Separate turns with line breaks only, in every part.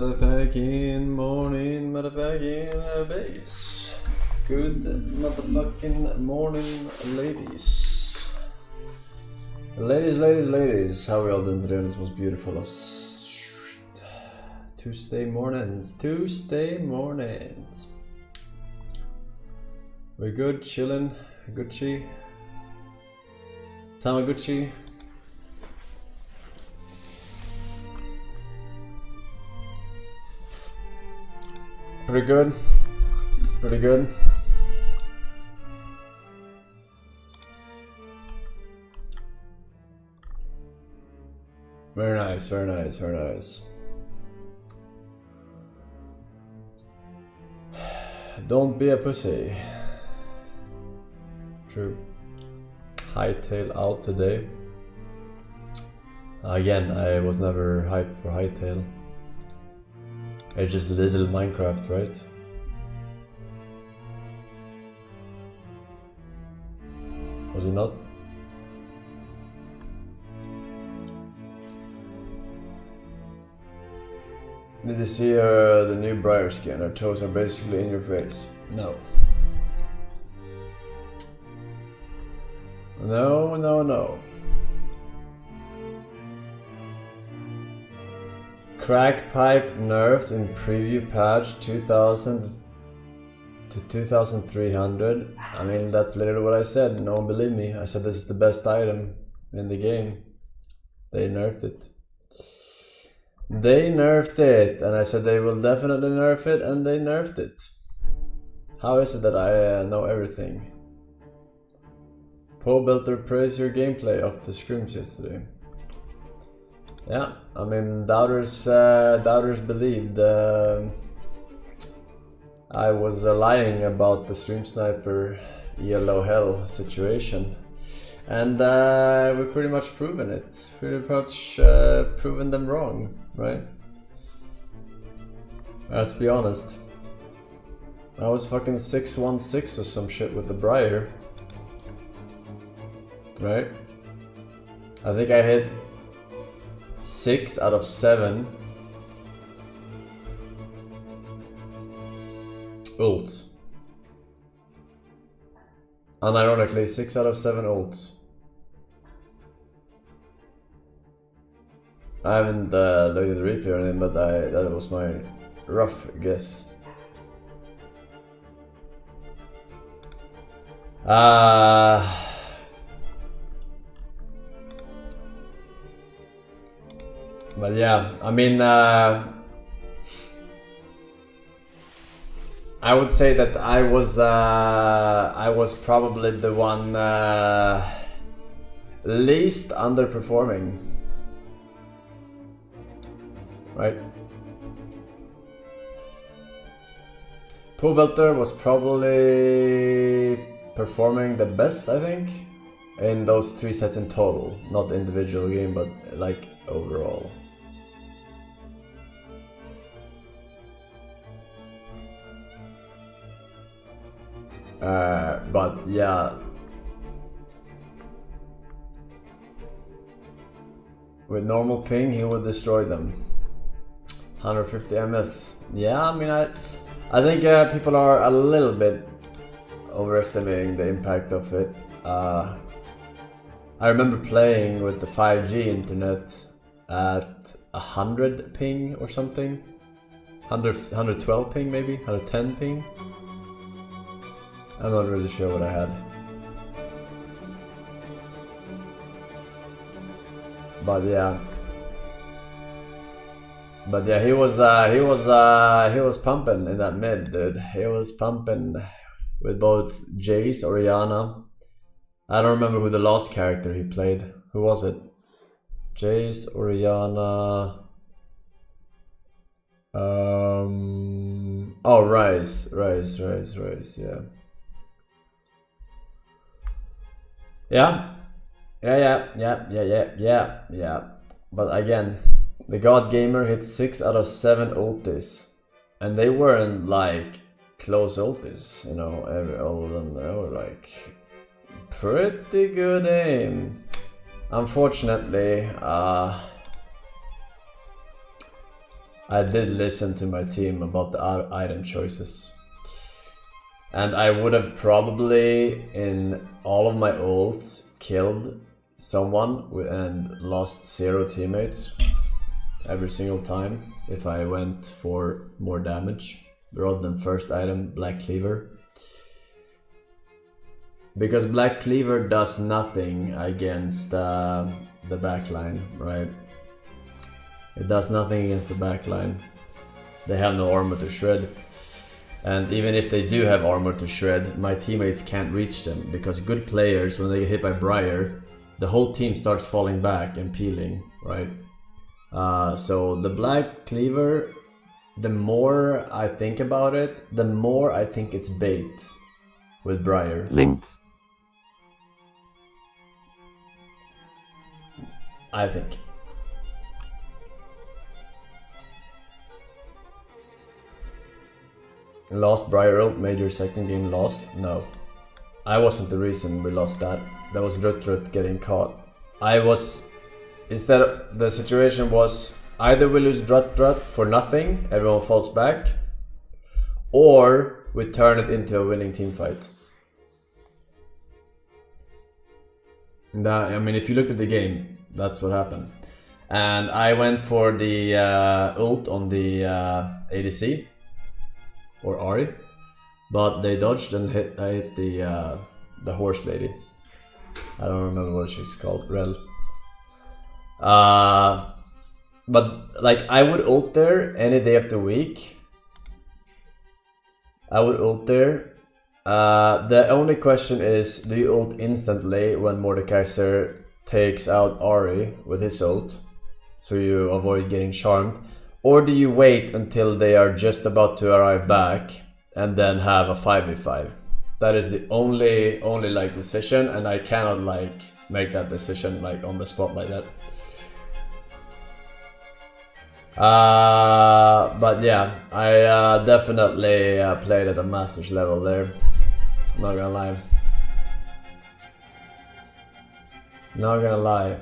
motherfucking morning, motherfucking base. Good motherfucking morning, ladies. Ladies, how are we all doing today on this most beautiful of Tuesday mornings? We're good, chilling, Gucci, Tamaguchi. Pretty good. Very nice. Don't be a pussy. True. Hightail out today. Again, I was never hyped for Hightail. It's just little Minecraft, right? Was it not? Did you see the new Briar skin? Her toes are basically in your face. No. No. Crack pipe nerfed in preview patch 2000 to 2300. I mean, that's literally what I said. No one believed me. I said this is the best item in the game. They nerfed it. And I said they will definitely nerf it, and they nerfed it. How is it that I know everything? Poe Belter praised your gameplay of the scrims yesterday. Yeah, I mean, doubters believed I was lying about the stream sniper yellow hell situation, and we pretty much proven it. Pretty much proven them wrong, right? Let's be honest. I was fucking 616 or some shit with the Briar, right? I think I hit 6 out of 7 ults. Unironically, 6 out of 7 ults. I haven't looked at the replay or anything, but that was my rough guess. But yeah, I mean, I would say that I was probably the one least underperforming, right? Poe Belter was probably performing the best, I think, in those 3 sets in total, not individual game, but like overall. But yeah, with normal ping he would destroy them. 150 ms. Yeah, I mean, I think people are a little bit overestimating the impact of it. I remember playing with the 5G internet at 100 ping or something. 112 ping maybe, 110 ping. I'm not really sure what I had. But yeah, he was pumping in that mid, dude. He was pumping with both Jace, Orianna. I don't remember who the last character he played. Who was it? Jace, Orianna. Oh, Rice, yeah. Yeah. But again, the God Gamer hit 6 out of 7 ultis, and they weren't like close ultis, you know. All of them, they were like pretty good aim. Unfortunately, I did listen to my team about the item choices. And I would have probably, in all of my ults, killed someone and lost 0 teammates every single time if I went for more damage rather than first item Black Cleaver. Because Black Cleaver does nothing against the backline, right? It does nothing against the backline. They have no armor to shred. And even if they do have armor to shred, my teammates can't reach them. Because good players, when they get hit by Briar, the whole team starts falling back and peeling, right? So the Black Cleaver, the more I think about it, the more I think it's bait with Briar.
Link.
I think. Lost Briar ult, made your second game lost? No. I wasn't the reason we lost that. That was Rut getting caught. Instead, the situation was either we lose Rut for nothing, everyone falls back, or we turn it into a winning team fight. I mean, if you looked at the game, that's what happened. And I went for the ult on the ADC or Ahri, but they dodged and I hit the horse lady. I don't remember what she's called, Rel. But like, I would ult there any day of the week. I would ult there. The only question is, do you ult instantly when Mordekaiser takes out Ahri with his ult, so you avoid getting charmed? Or do you wait until they are just about to arrive back and then have a 5v5? That is the only like decision, and I cannot like make that decision like on the spot like that. But yeah, I definitely played at a master's level there. Not gonna lie. Not gonna lie.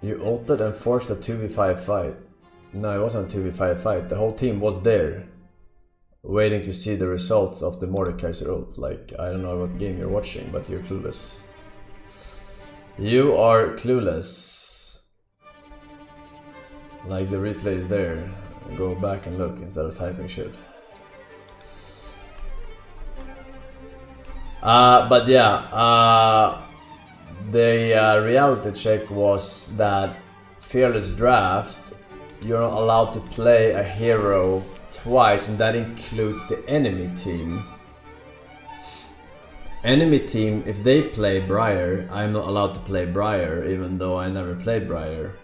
You ulted and forced a 2v5 fight. No, it wasn't a 2v5 fight. The whole team was there, waiting to see the results of the Mordekaiser ult. Like, I don't know what game you're watching, but you're clueless. You are clueless. Like, the replay is there. Go back and look instead of typing shit. But yeah, the reality check was that Fearless Draft, you're not allowed to play a hero twice, and that includes the enemy team. Enemy team, if they play Briar, I'm not allowed to play Briar, even though I never played Briar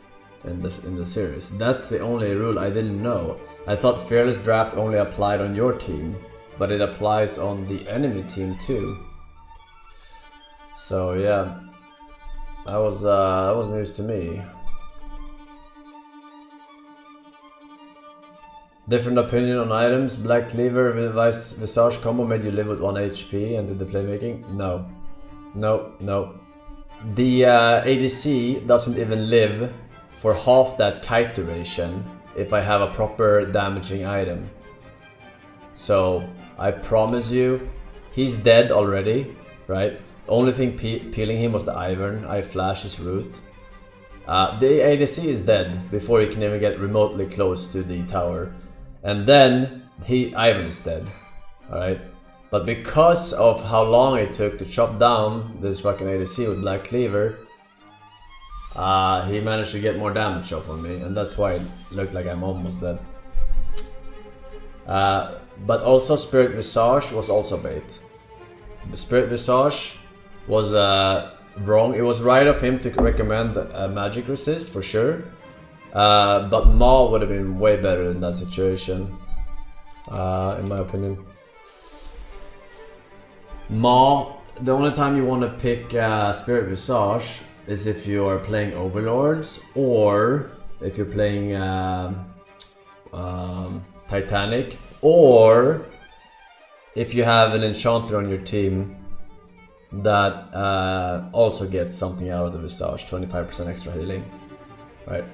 in the series. That's the only rule I didn't know. I thought Fearless Draft only applied on your team, but it applies on the enemy team too. So yeah, that was news to me. Different opinion on items. Black Cleaver with Visage combo made you live with 1 HP and did the playmaking? No. No, no. The ADC doesn't even live for half that kite duration if I have a proper damaging item. So I promise you, he's dead already, right? Only thing peeling him was the Ivern. I flash his root. The ADC is dead before he can even get remotely close to the tower. And then Ivern is dead, alright? But because of how long it took to chop down this fucking ADC with Black Cleaver, he managed to get more damage off on me, and that's why it looked like I'm almost dead. But also Spirit Visage was also bait. The Spirit Visage was wrong. It was right of him to recommend magic resist for sure. But Maw would have been way better in that situation, in my opinion. Maw, the only time you want to pick Spirit Visage is if you are playing Overlords, or if you're playing Titanic, or if you have an Enchanter on your team that also gets something out of the Visage, 25% extra healing, right?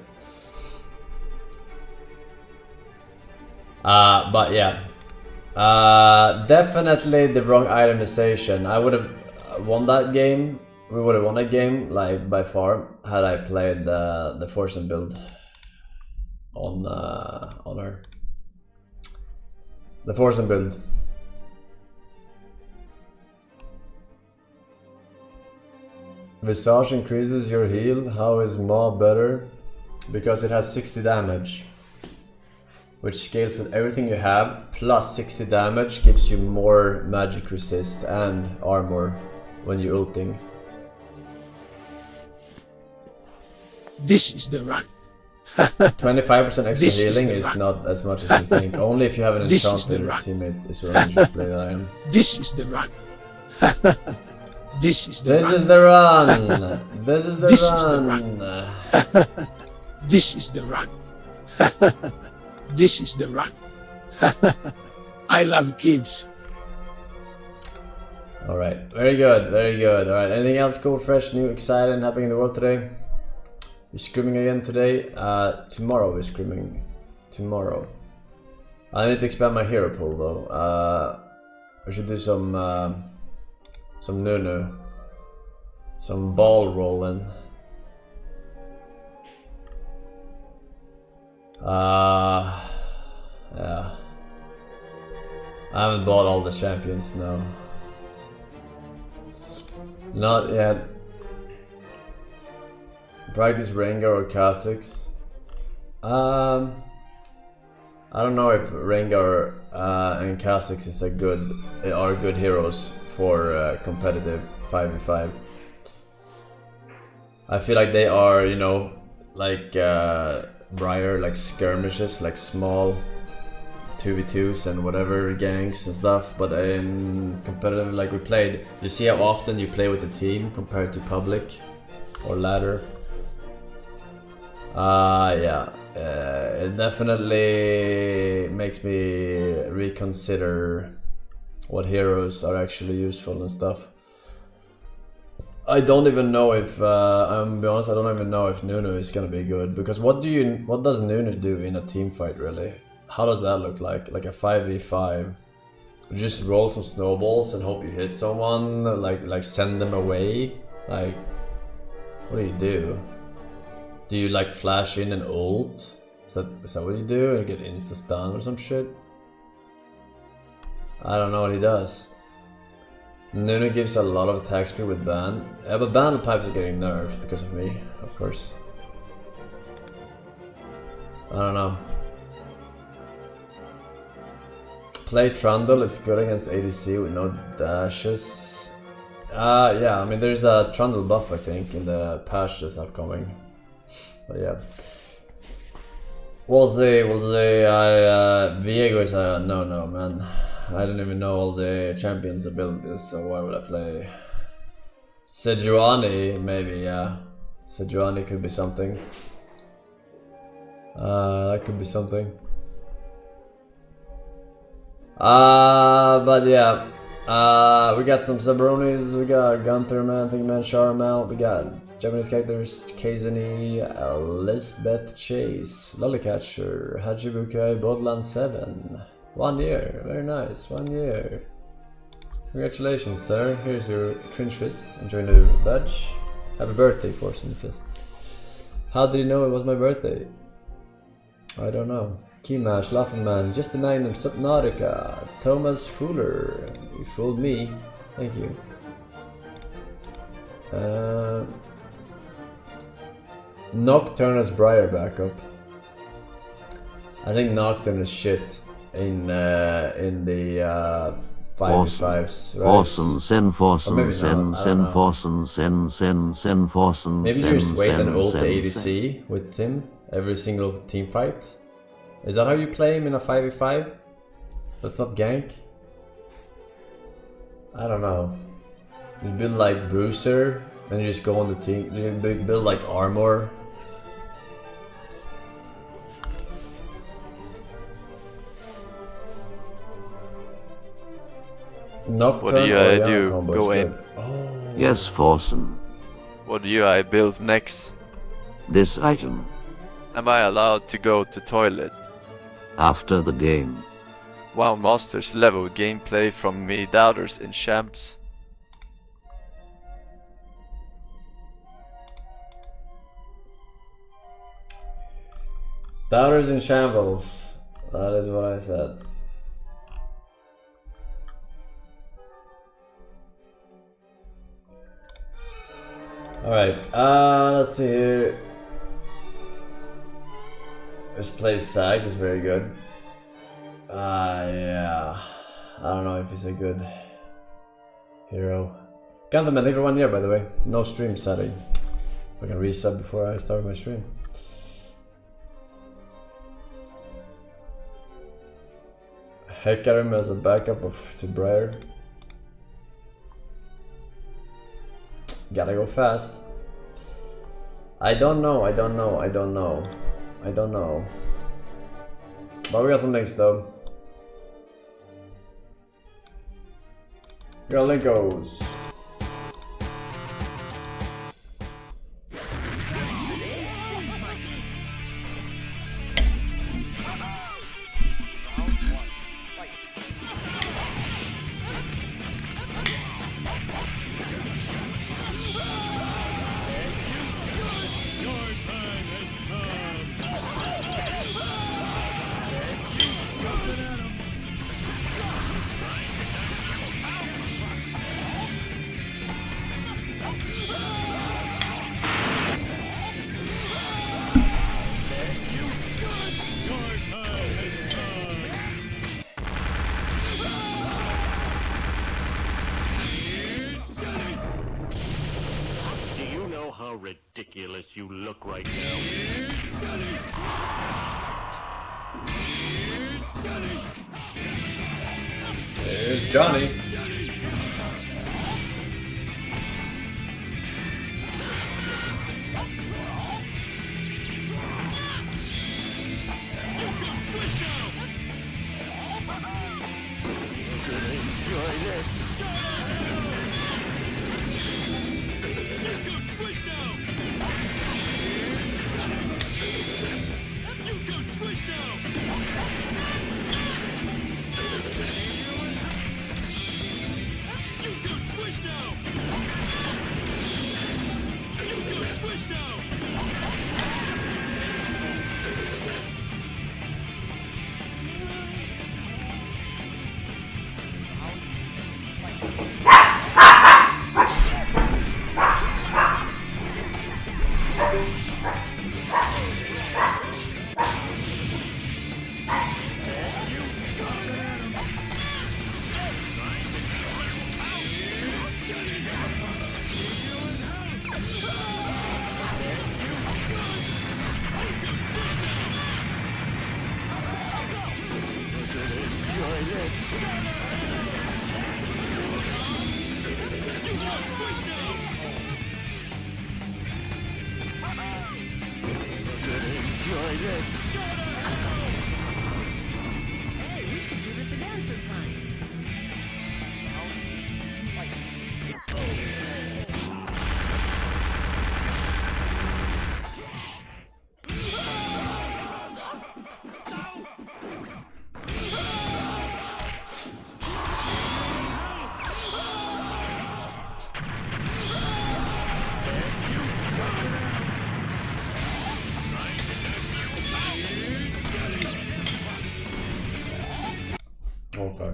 But yeah. Definitely the wrong itemization. I would have won that game. We would have won that game, like, by far, had I played the Forsen build on her. The Forsen build. Visage increases your heal. How is Maw better? Because it has 60 damage, which scales with everything you have, plus 60 damage gives you more magic resist and armor when you're ulting.
This is the run.
25% extra healing is not as much as you think. Only if you have an enchanted teammate is willing to play the iron.
This is the run. This is the
This
run.
is the run. This is the run.
This is the run. This is the run. I love kids.
Alright, very good, very good. Alright, anything else cool, fresh, new, exciting happening in the world today? We're screaming again today. Tomorrow we're screaming. Tomorrow. I need to expand my hero pool though. I should do some Nunu. Some ball rolling. Yeah. I haven't bought all the champions now. Not yet. Practice Rengar or Kha'Zix. I don't know if Rengar and Kha'Zix are good heroes for competitive 5v5. I feel like they are, you know, like Briar, like skirmishes, like small 2v2s and whatever gangs and stuff. But in competitive, like we played, you see how often you play with the team compared to public or ladder. Yeah, it definitely makes me reconsider what heroes are actually useful and stuff. I don't even know if, I'm gonna be honest, I don't even know if Nunu is gonna be good, because what does Nunu do in a team fight really? How does that look like? Like a 5v5? Just roll some snowballs and hope you hit someone, like send them away? Like, what do? Do you like flash in and ult? Is that what you do? And get insta stun or some shit? I don't know what he does. Nunu gives a lot of attack speed with ban. Yeah, but bandle pipes are getting nerfed because of me, of course. I don't know. Play Trundle, it's good against ADC with no dashes. Yeah, I mean there's a Trundle buff I think in the patch that's upcoming. But yeah. We'll see. Viego is a no man. I don't even know all the champions' abilities, so why would I play? Sejuani, maybe, yeah. Sejuani could be something. That could be something. But yeah. We got some Sabronis, we got Gunther Man, Thinkman, Charmel, we got Japanese characters, Kazuni, Elizabeth Chase, Lollycatcher, Hachibukai, Botland 7. 1 year, very nice, 1 year. Congratulations, sir. Here's your cringe fist. Enjoy the badge. Happy birthday, Forsen, he says. How did he know it was my birthday? I don't know. Keymash, Laughing Man, just denying them Subnautica, Thomas Fuller. You fooled me. Thank you. Nocturne as Briar backup. I think Nocturne is shit in the 5v5s, right?
Forsen, send Forsen, send Forsen, send Forsen.
Maybe you just wait and ult the ADC with Tim every single team fight. Is that how you play him in a 5v5? That's not gank? I don't know. You build like Bruiser, then you just go on the team. You build like armor. Nocturne,
What do I do? Go in.
Oh.
Yes, Forsen.
What do I build next?
This item.
Am I allowed to go to toilet?
After the game.
Wow, Masters level gameplay from me, doubters and champs.
Doubters in shambles. That is what I said. Alright, let's see here. This play Sag is very good. Yeah. I don't know if he's a good hero. Can't amend for 1 year, by the way. No stream setting. I can resub before I start my stream. Hecarim as a backup to Briar. Gotta go fast. I don't know. But we got some links though. We got Linkos.
Ridiculous you look right now.
There's Johnny. Okay.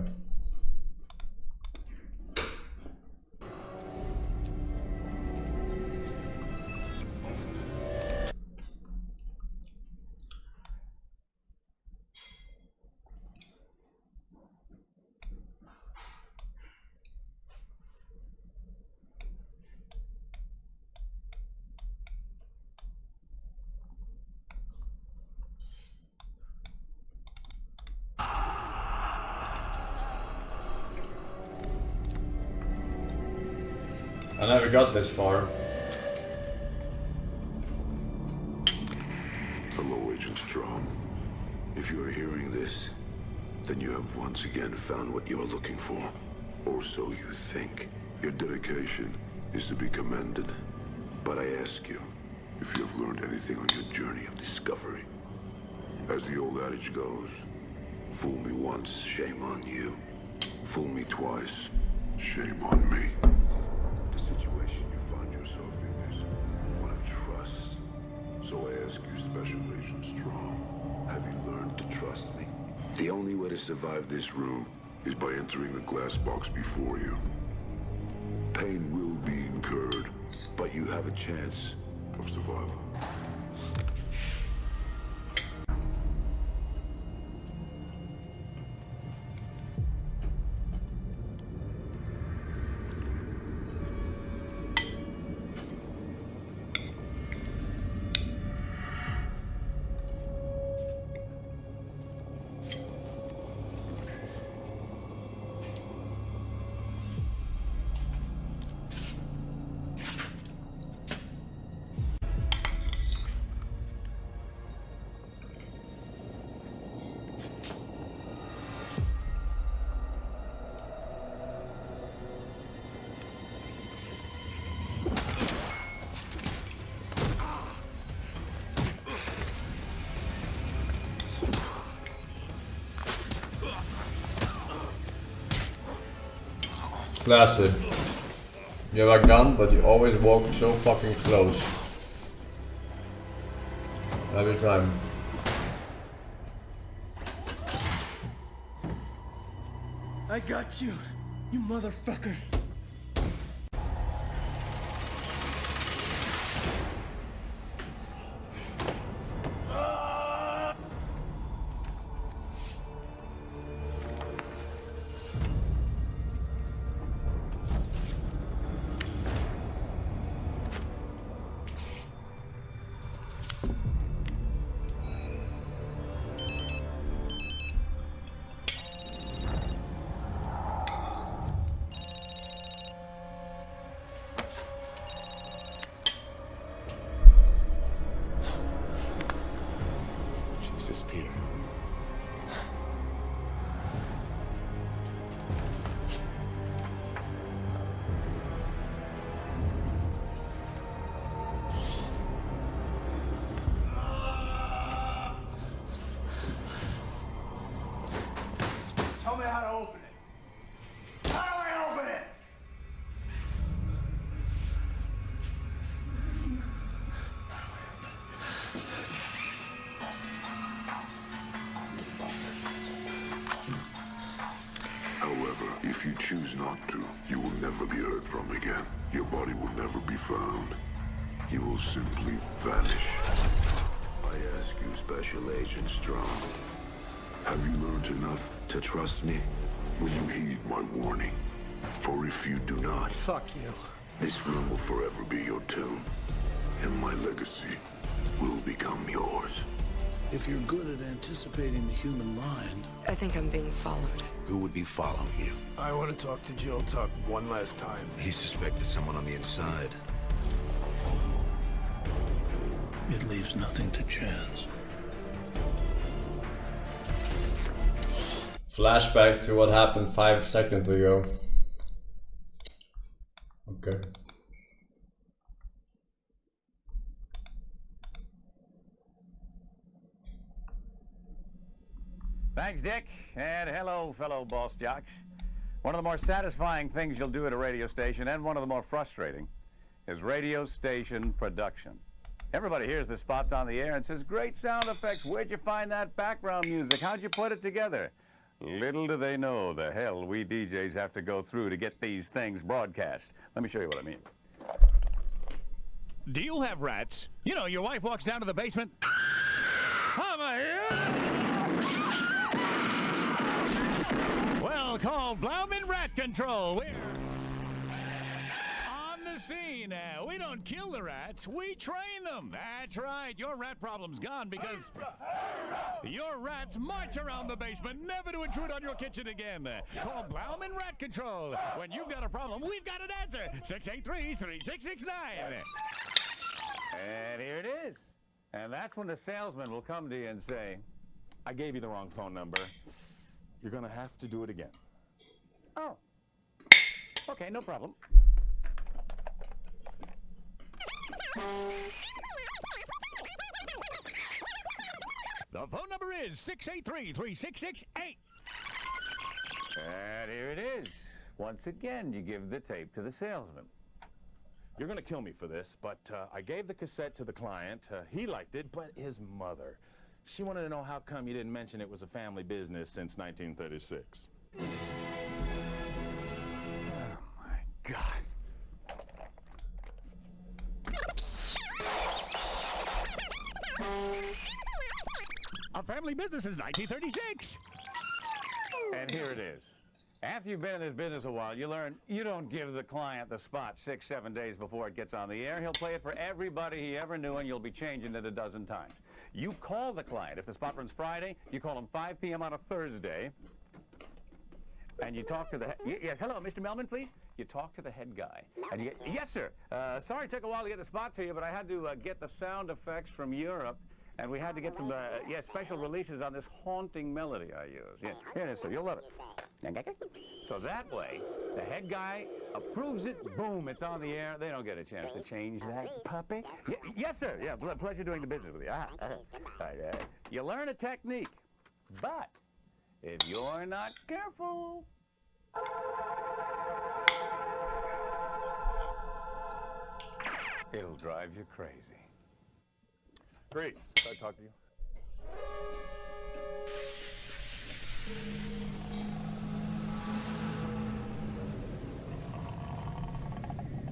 I never got this far.
Hello, Agent Strong. If you are hearing this, then you have once again found what you are looking for. Or so you think. Your dedication is to be commended. But I ask you, if you have learned anything on your journey of discovery. As the old adage goes, fool me once, shame on you. Fool me twice, shame on me. The situation you find yourself in is one of trust. So I ask you, Special Agent Strong, have you learned to trust me? The only way to survive this room is by entering the glass box before you. Pain will be incurred, but you have a chance of survival.
Classic. You have a gun, but you always walk so fucking close. Every time.
I got you, you motherfucker.
Jesus, Peter.
Tell me how to open it. How do I open it?
However, if you choose not to, you will never be heard from again. Your body will never be found. You will simply vanish. I ask you, Special Agent Strong, have you learned enough to trust me? Will you heed my warning? For if you do not,
Fuck you.
this room will forever be your tomb, and my legacy will become yours.
If you're good at anticipating the human mind,
I think I'm being followed.
who would be following you?
I want to talk to Jill Tuck one last time.
He suspected someone on the inside.
It leaves nothing to chance.
Flashback to what happened 5 seconds ago. Okay.
Thanks, Dick, and hello, fellow boss jocks. One of the more satisfying things you'll do at a radio station, and one of the more frustrating, is radio station production. Everybody hears the spots on the air and says, great sound effects, where'd you find that background music? How'd you put it together? Little do they know the hell we DJs have to go through to get these things broadcast. Let me show you what I mean.
Do you have rats? You know, your wife walks down to the basement. Well, call Blauman Rat Control. We're on the scene. We don't kill the rats, we train them. That's right, your rat problem's gone because your rats march around the basement, never to intrude on your kitchen again. Call Blauman Rat Control. When you've got a problem, we've got an answer. 683-3669.
And here it is. And that's when the salesman will come to you and say,
I gave you the wrong phone number. You're gonna have to do it again.
oh, okay, no problem.
The The phone number is 683-3668.
And here it is. Once again, you give the tape to the salesman.
You're gonna kill me for this, but I gave the cassette to the client. He liked it, but his mother, she wanted to know how come you didn't mention it was a family business since 1936.
Oh, my God.
A family business since 1936.
And here it is. After you've been in this business a while, you learn you don't give the client the spot 6-7 days before it gets on the air. He'll play it for everybody he ever knew, and you'll be changing it a dozen times. You call the client. If the spot runs Friday, you call him 5 p.m. on a Thursday, and you talk to the yes, hello, Mr. Melman, please. You talk to the head guy, and you get, yes, sir. Sorry it took a while to get the spot for you, but I had to get the sound effects from Europe. And we had to get some special releases on this haunting melody I use. Yeah, here it is, sir. You'll love it. So that way, the head guy approves it. Boom, it's on the air. They don't get a chance to change that puppy. Yes, sir. Yeah, pleasure doing the business with you. You learn a technique, but if you're not careful, it'll drive you crazy.
Grace, can I talk to you?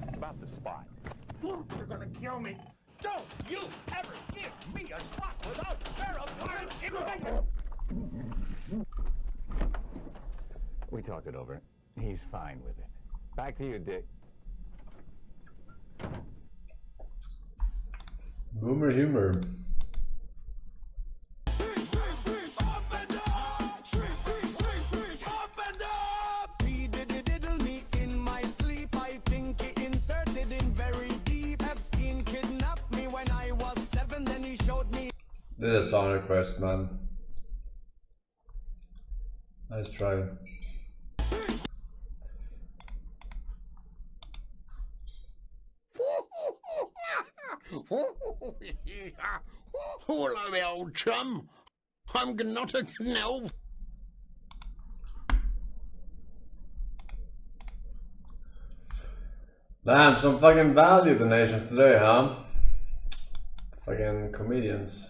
It's about the spot.
You're gonna kill me.
Don't you ever give me a shot without verifying information.
We talked it over. He's fine with it. Back to you, Dick.
Boomer humor. This is a song request, man. Nice try.
Hello, my old chum. I'm not a gnome.
Damn, some fucking value donations today, huh? Fucking comedians.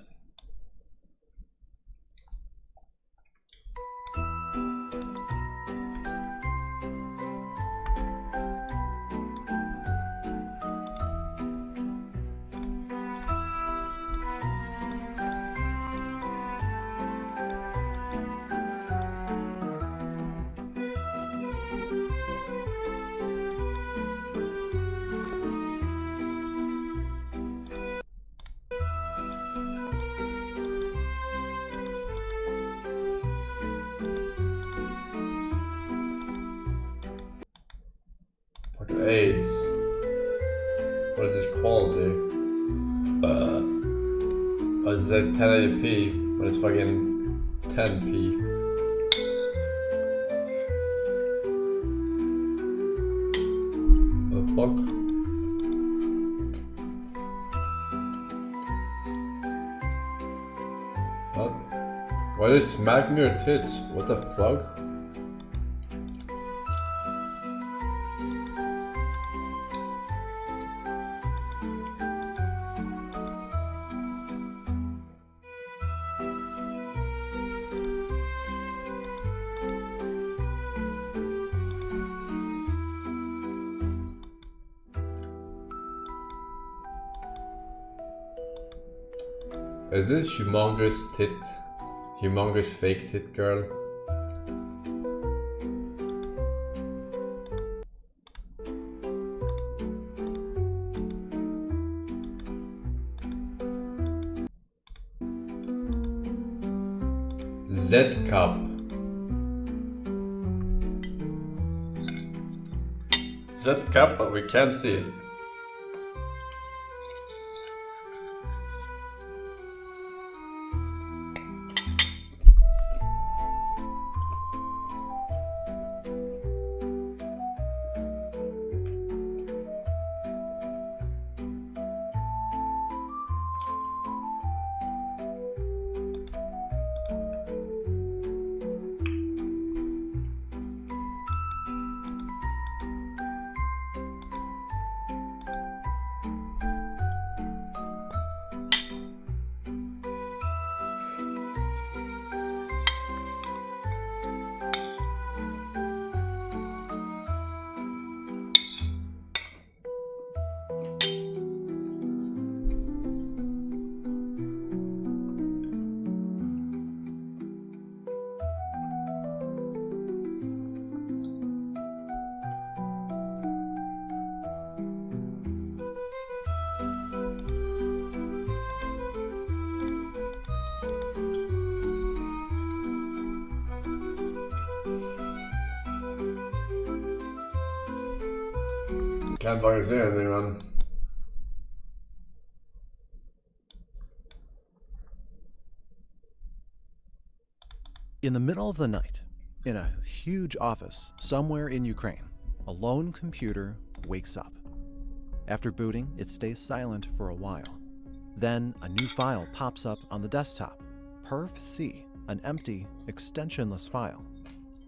AIDS. What is this quality? Oh, is that 1080p? But it's fucking 10p. The fuck? What? Why are you smacking your tits? What the fuck? Is this humongous fake tit girl? Z cup. Z cup, but we can't see it. Can't fucking see anything, man.
In the middle of the night, in a huge office somewhere in Ukraine, a lone computer wakes up. After booting, it stays silent for a while. Then a new file pops up on the desktop. Perf-C, an empty, extensionless file.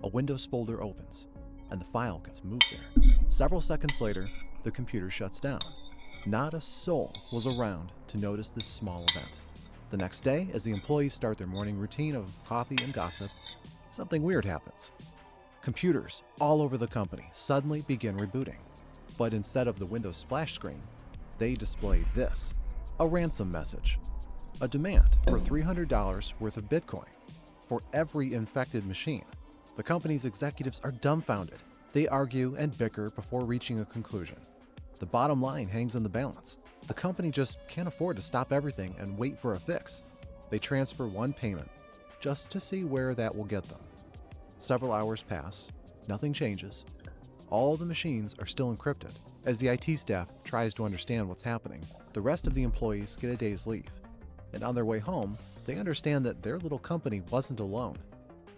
A Windows folder opens, and the file gets moved there. Several seconds later, the computer shuts down. Not a soul was around to notice this small event. The next day, as the employees start their morning routine of coffee and gossip, something weird happens. Computers all over the company suddenly begin rebooting. But instead of the Windows splash screen, they display this, a ransom message. A demand for $300 worth of Bitcoin for every infected machine. The company's executives are dumbfounded. They argue and bicker before reaching a conclusion. The bottom line hangs in the balance. The company just can't afford to stop everything and wait for a fix. They transfer one payment just to see where that will get them. Several hours pass, nothing changes. All the machines are still encrypted. As the IT staff tries to understand what's happening, the rest of the employees get a day's leave. And on their way home, they understand that their little company wasn't alone.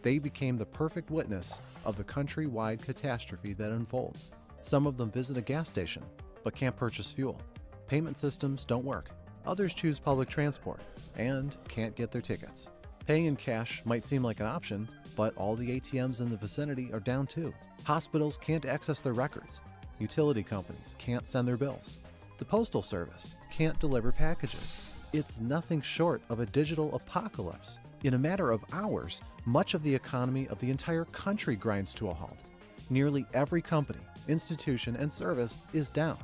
They became the perfect witness of the countrywide catastrophe that unfolds. Some of them visit a gas station, but can't purchase fuel. Payment systems don't work. Others choose public transport and can't get their tickets. Paying in cash might seem like an option, but all the ATMs in the vicinity are down too. Hospitals can't access their records. Utility companies can't send their bills. The Postal Service can't deliver packages. It's nothing short of a digital apocalypse. In a matter of hours, much of the economy of the entire country grinds to a halt. Nearly every company, institution, and service is down.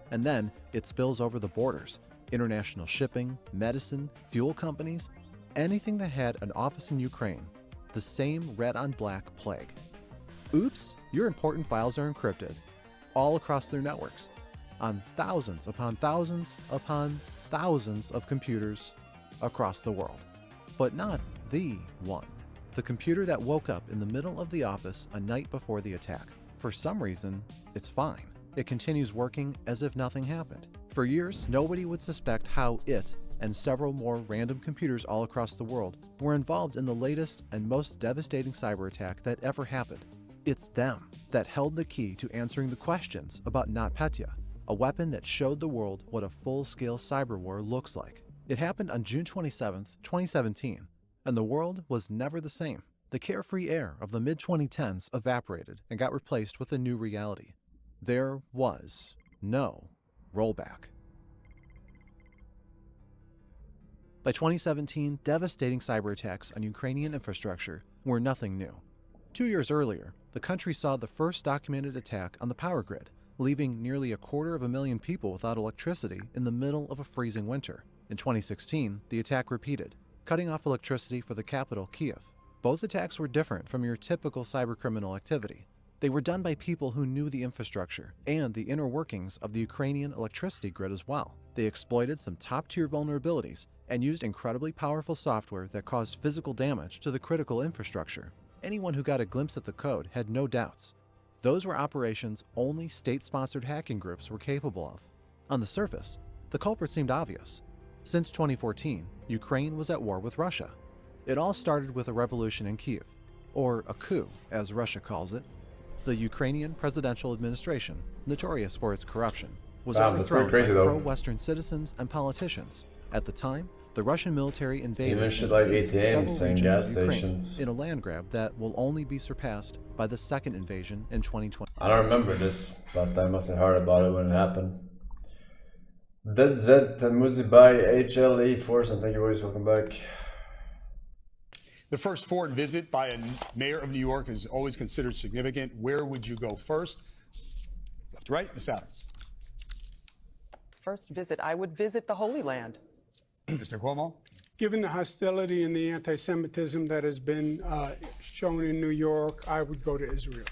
And then it spills over the borders. International shipping, medicine, fuel companies, anything that had an office in Ukraine. The same red on black plague. Oops, your important files are encrypted all across their networks on thousands upon thousands upon thousands of computers across the world. But not the one. The computer that woke up in the middle of the office a night before the attack. For some reason, it's fine. It continues working as if nothing happened. For years, nobody would suspect how it and several more random computers all across the world were involved in the latest and most devastating cyber attack that ever happened. It's them that held the key to answering the questions about NotPetya, a weapon that showed the world what a full-scale cyber war looks like. It happened on June 27, 2017, and the world was never the same. The carefree air of the mid-2010s evaporated and got replaced with a new reality. There was no rollback. By 2017, devastating cyber attacks on Ukrainian infrastructure were nothing new. 2 years earlier, the country saw the first documented attack on the power grid, leaving nearly 250,000 people without electricity in the middle of a freezing winter. In 2016, the attack repeated, cutting off electricity for the capital, Kyiv. Both attacks were different from your typical cybercriminal activity. They were done by people who knew the infrastructure and the inner workings of the Ukrainian electricity grid as well. They exploited some top-tier vulnerabilities and used incredibly powerful software that caused physical damage to the critical infrastructure. Anyone who got a glimpse at the code had no doubts. Those were operations only state-sponsored hacking groups were capable of. On the surface, the culprit seemed obvious. Since 2014, Ukraine was at war with Russia. It all started with a revolution in Kyiv, or a coup, as Russia calls it. The Ukrainian presidential administration, notorious for its corruption, was overthrown by pro-Western citizens and politicians. At the time, the Russian military invaded and seized several regions of Ukraine in a land grab that will only be surpassed by the second invasion in 2020.
I don't remember this, but I must have heard about it when it happened. Dead Z Muzi by HLE Forsen, thank you boys, welcome back.
The first foreign visit by a mayor of New York is always considered significant. Where would you go first? Left to right, Ms. Adams.
First visit, I would visit the Holy Land.
Mr. Cuomo?
Given the hostility and the anti-Semitism that has been shown in New York, I would go to Israel.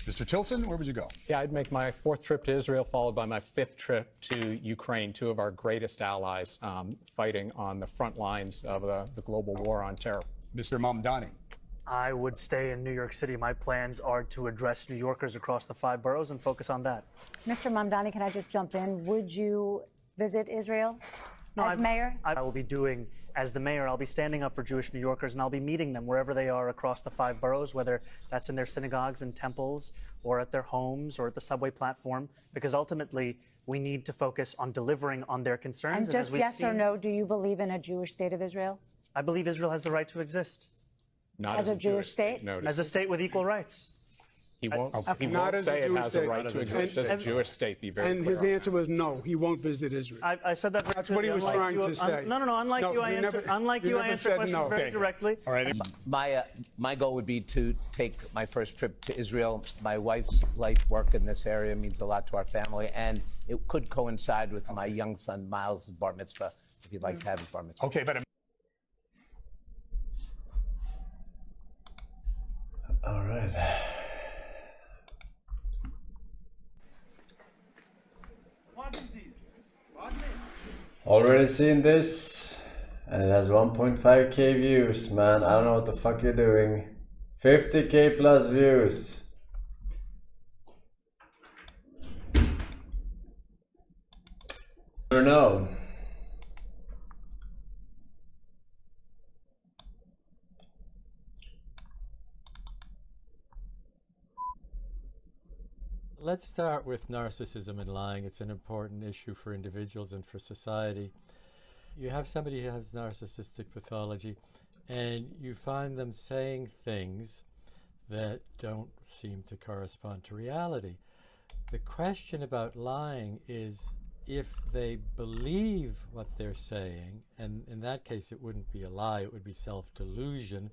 Mr. Tilson, where would you go?
Yeah, I'd make my 4th trip to Israel, followed by my 5th trip to Ukraine, two of our greatest allies fighting on the front lines of the global war on terror.
Mr. Mamdani?
I would stay in New York City. My plans are to address New Yorkers across the 5 boroughs and focus on that.
Mr. Mamdani, can I just jump in? Would you visit Israel as mayor?
I will be doing, as the mayor, I'll be standing up for Jewish New Yorkers, and I'll be meeting them wherever they are across the 5 boroughs, whether that's in their synagogues and temples or at their homes or at the subway platform, because ultimately we need to focus on delivering on their concerns.
And just yes or no, do you believe in a Jewish state of Israel?
I believe Israel has the right to exist.
Not
as a Jewish state?
As a state with equal rights.
He won't,
Okay.
he
Not
won't
as a
say it
Jewish
has a
state.
right to exist as a Jewish state. Be very
And
clear
his
on that.
answer was no, he won't visit Israel.
I said that very
That's what he was
clearly.
trying to say.
No. Unlike you, I answer questions very directly.
All right.
My goal would be to take my first trip to Israel. My wife's life work in this area means a lot to our family, and it could coincide with my young son Miles' bar mitzvah, if you'd like to have his bar mitzvah.
Okay, but
All right. Already seen this, and it has 1.5k views, man. I don't know what the fuck you're doing. 50k plus views. I don't know.
Let's start with narcissism and lying. It's an important issue for individuals and for society. You have somebody who has narcissistic pathology, and you find them saying things that don't seem to correspond to reality. The question about lying is if they believe what they're saying, and in that case it wouldn't be a lie, it would be self-delusion,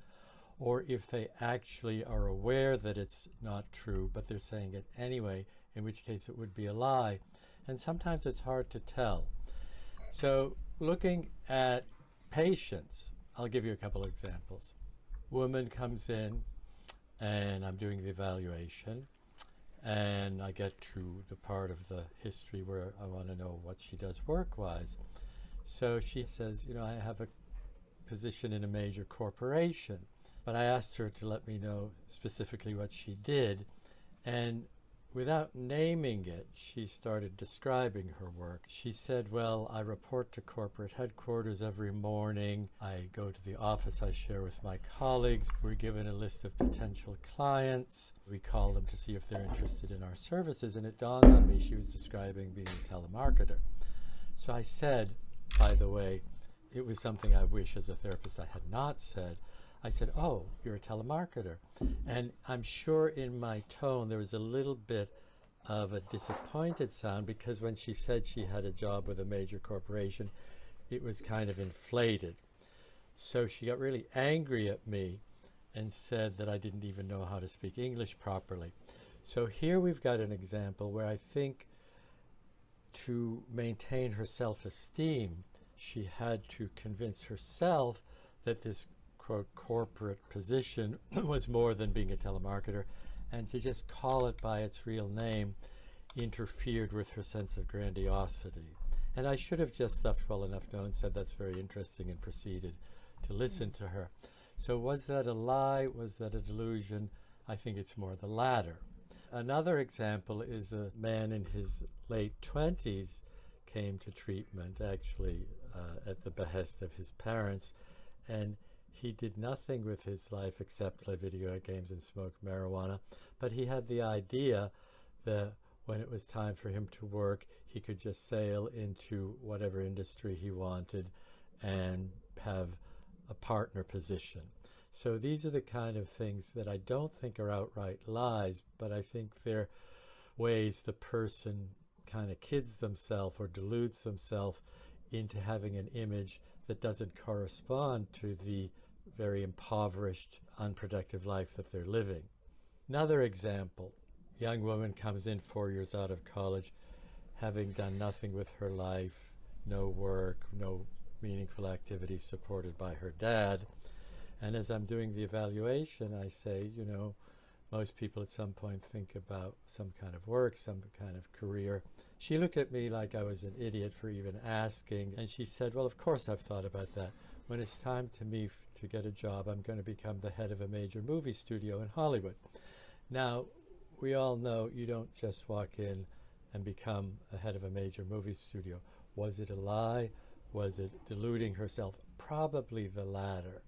or if they actually are aware that it's not true, but they're saying it anyway, in which case it would be a lie. And sometimes it's hard to tell. So looking at patients, I'll give you a couple of examples. Woman comes in, and I'm doing the evaluation, and I get to the part of the history where I want to know what she does work-wise. So she says, you know, I have a position in a major corporation. But I asked her to let me know specifically what she did, and without naming it, she started describing her work. She said, well, I report to corporate headquarters every morning. I go to the office, I share with my colleagues. We're given a list of potential clients. We call them to see if they're interested in our services, and it dawned on me she was describing being a telemarketer. So I said, by the way, it was something I wish as a therapist I had not said. I said, oh, you're a telemarketer. And I'm sure in my tone there was a little bit of a disappointed sound, because when she said she had a job with a major corporation, it was kind of inflated. So she got really angry at me and said that I didn't even know how to speak English properly. So here we've got an example where I think to maintain her self-esteem, she had to convince herself that this quote corporate position was more than being a telemarketer, and to just call it by its real name interfered with her sense of grandiosity. And I should have just stuffed well enough known, said that's very interesting, and proceeded to listen to her. So was that a lie? Was that a delusion? I think it's more the latter. Another example is a man in his late 20s came to treatment, actually at the behest of his parents, and he did nothing with his life except play video games and smoke marijuana, but he had the idea that when it was time for him to work, he could just sail into whatever industry he wanted and have a partner position. So these are the kind of things that I don't think are outright lies, but I think they're ways the person kind of kids themselves or deludes themselves into having an image that doesn't correspond to the very impoverished, unproductive life that they're living. Another example, young woman comes in 4 years out of college, having done nothing with her life, no work, no meaningful activities supported by her dad. And as I'm doing the evaluation, I say, you know, most people at some point think about some kind of work, some kind of career. She looked at me like I was an idiot for even asking, and she said, well, of course I've thought about that. when it's time to me to get a job, I'm going to become the head of a major movie studio in Hollywood. Now, we all know you don't just walk in and become a head of a major movie studio. Was it a lie? Was it deluding herself? Probably the latter.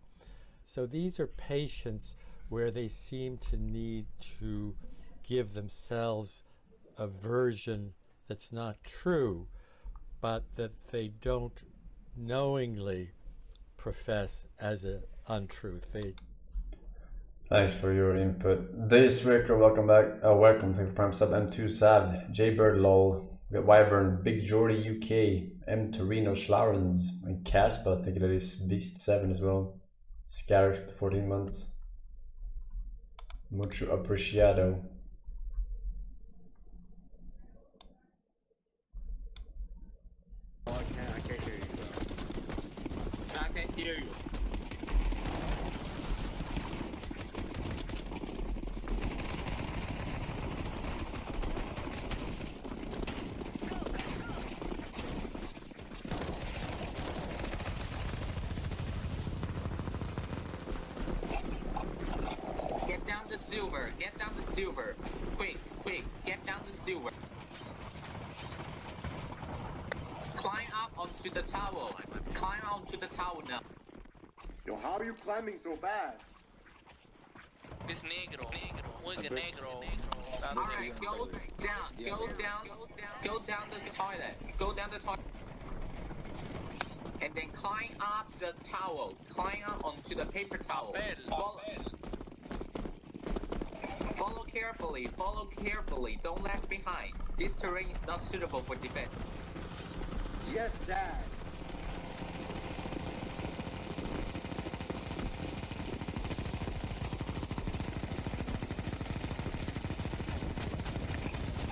So these are patients where they seem to need to give themselves a version that's not true, but that they don't knowingly profess as an untruth.
Thanks for your input. This Ricker, welcome back. Welcome, thank you for Prime Sub. M2 Sav, J Bird LOL, we got Wyvern, Big Jordy UK, M Torino Schlarens, and Caspa, I think it is Beast 7 as well. Scarix for 14 months. Mucho apreciado.
I can't hear you, bro. I can't hear you.
Get down the silver. Get down the silver. Quick, quick. Get down the silver. Climb up onto the tower. Climb onto the tower now.
Yo, how are you climbing so fast?
This negro. Muy negro. Alright, go down the toilet. Go down the toilet. And then climb up the towel. Climb up onto the paper towel. Follow carefully. Follow carefully. Don't lag behind. This terrain is not suitable for defense.
Yes, Dad.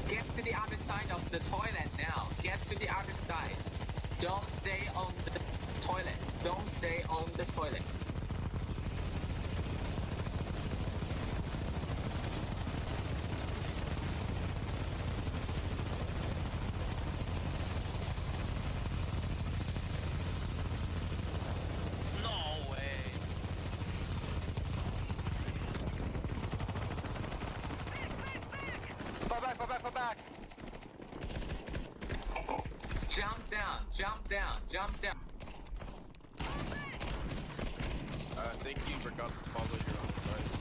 Get to the other side of the toilet now. Get to the other side. Don't stay on the toilet. Don't stay on the toilet. No way. Fall back. Jump down.
I think you forgot to follow your own advice.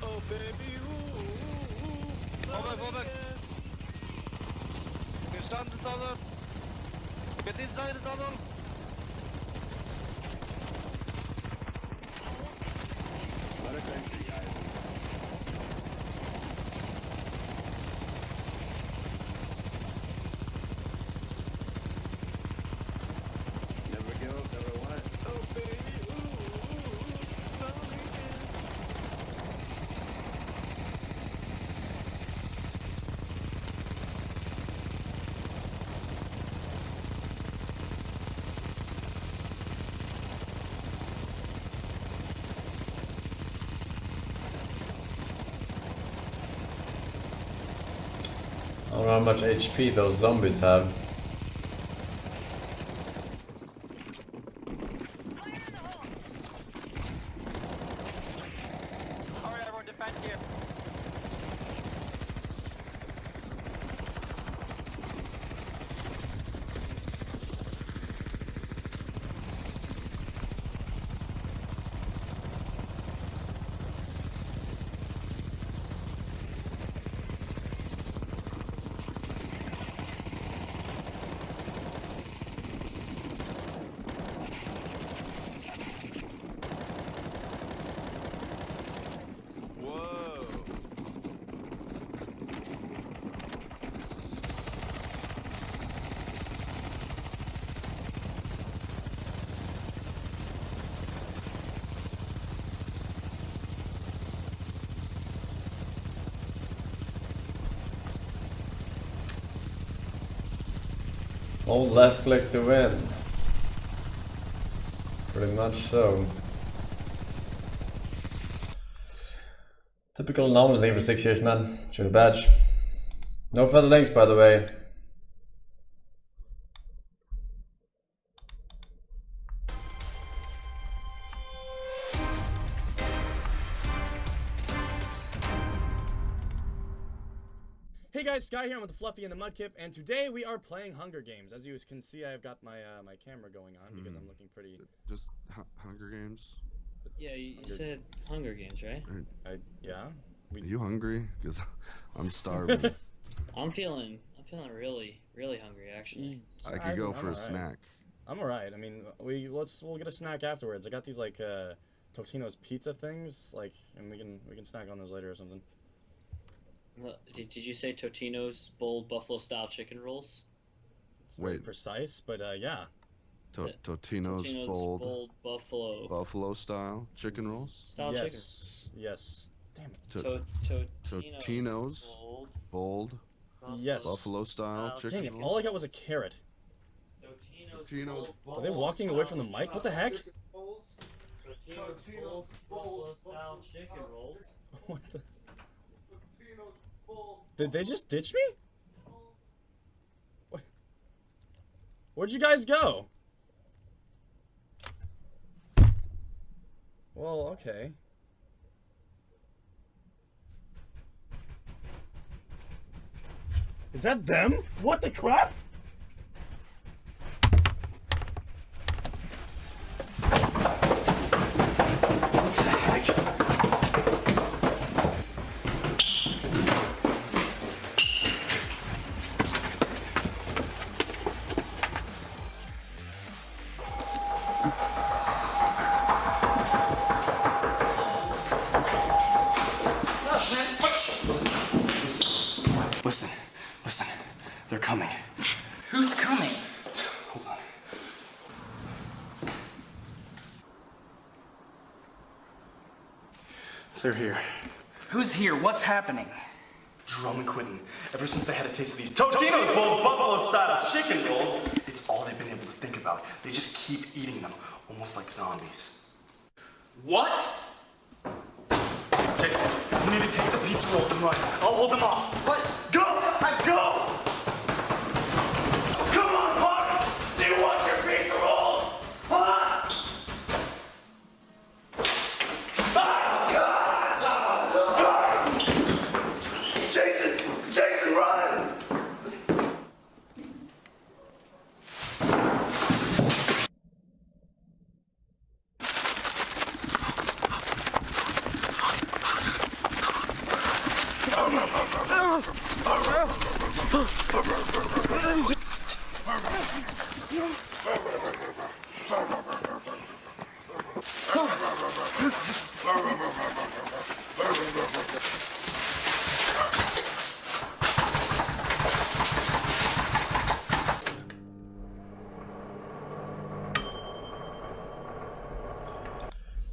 Oh baby, ooh. Fall back. Get inside the tunnel. Get inside the tunnel. What a country, guys. Never give up, never what? Oh baby, ooh, love me again.
I don't know how much HP those zombies have.
Alright, everyone, defend here.
Hold left click to win. Pretty much so. Typical anomaly thing for 6 years, man. Should have badge. No further links, by the way.
Hey guys, Sky here. I'm with the Fluffy and the Mudkip, and today we are playing Hunger Games. As you can see, I've got my my camera going on because I'm looking pretty.
Just Hunger Games.
Yeah, you said Hunger Games, right?
Yeah.
Are you hungry? Because I'm starving.
I'm feeling really hungry actually.
I could go for a snack.
I'm alright. I mean, we'll get a snack afterwards. I got these like Totino's pizza things, like, and we can snack on those later or something.
Did you say Totino's bold buffalo style chicken rolls?
It's very precise, but yeah.
Totino's bold buffalo style chicken rolls.
Yes. Damn it.
Totino's bold buffalo style chicken
Dang it!
rolls.
All I got was a carrot.
Totino's.
Are they walking away from the mic? What the heck?
Totino's bold buffalo style chicken rolls.
What the? Did they just ditch me? Where'd you guys go? Well, okay. Is that them? What the crap? Listen. They're coming.
Who's coming?
Hold on. They're here.
Who's here? What's happening?
Jerome and Quentin. Ever since they had a taste of these Totino's bold buffalo style chicken rolls, it's all they've been able to think about. They just keep eating them, almost like zombies.
What?
Jason, you need to take the pizza rolls and run. I'll hold them off.
What?
Go! Go! Come on, Marks! Do you want your pizza rolls? Huh? Jason, run!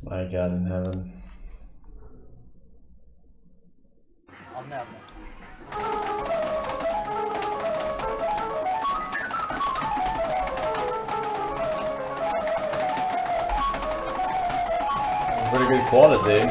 My God in heaven.
On that one.
Pretty good quality.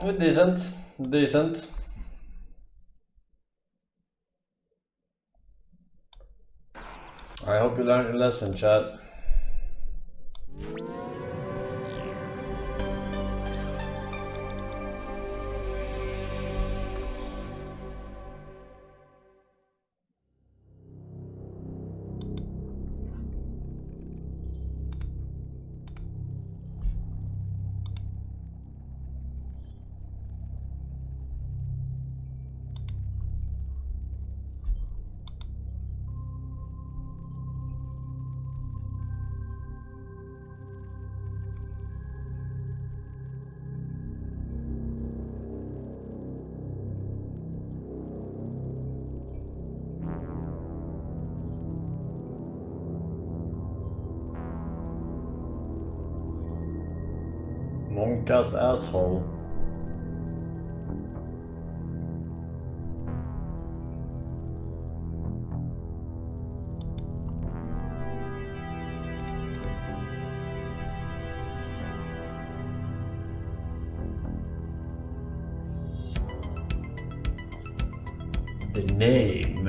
Decent. Decent. I hope you learned your lesson, chat. Monka's asshole. The name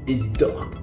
is Doctor.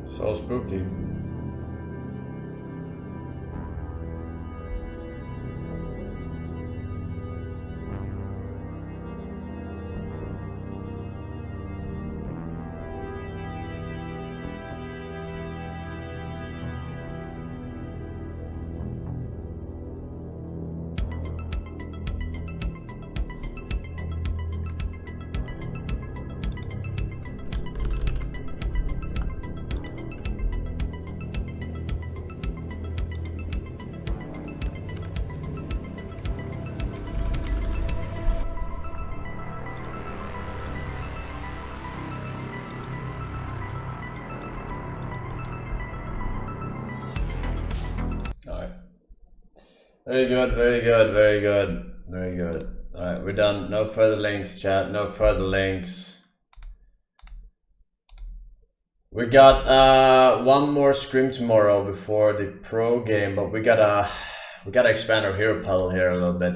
So spooky. Very good, very good, very good, very good. Alright, we're done. No further links, chat. No further links. We got one more scrim tomorrow before the pro game, but we gotta expand our hero puddle here a little bit.